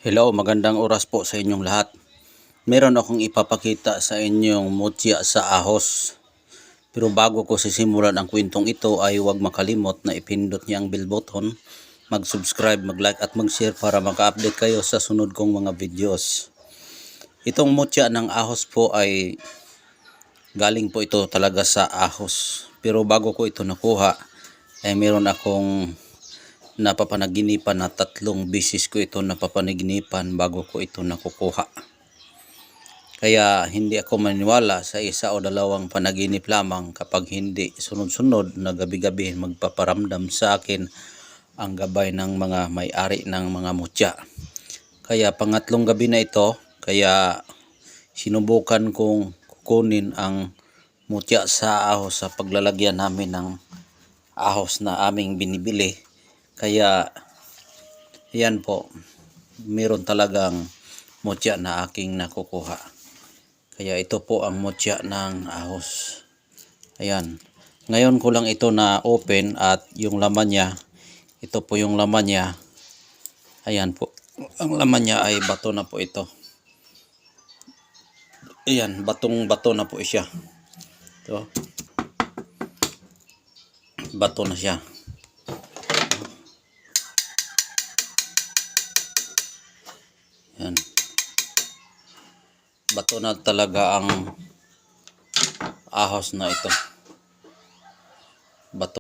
Hello, magandang oras po sa inyong lahat. Meron akong ipapakita sa inyong mutya sa ahos. Pero bago ko sisimulan ang kwentong ito ay huwag makalimot na ipindot niya ang bell button, mag-subscribe, mag-like at mag-share para maka-update kayo sa sunod kong mga videos. Itong mutya ng ahos po ay galing po ito talaga sa ahos. Pero bago ko ito nakuha ay meron akong napapanaginipan na 3 beses ko ito napapanaginipan bago ko ito nakukuha. Kaya hindi ako maniwala sa isa o dalawang panaginip lamang kapag hindi sunod-sunod na gabi-gabi magpaparamdam sa akin ang gabay ng mga may-ari ng mga mutya. Kaya pangatlong gabi na ito, kaya sinubukan kong kukunin ang mutya sa ahos sa paglalagyan namin ng ahos na aming binibili. Kaya yan po, meron talagang mutya na aking nakukuha. Kaya ito po ang mutya ng ahos. Ayan. Ngayon ko lang ito na open at yung laman niya, ito po yung laman niya. Ayan po. Ang laman niya ay bato na po ito. Ayan, batong-bato na po siya. Ito. Bato na siya. Yan. Bato na talaga ang ahos na ito. Bato.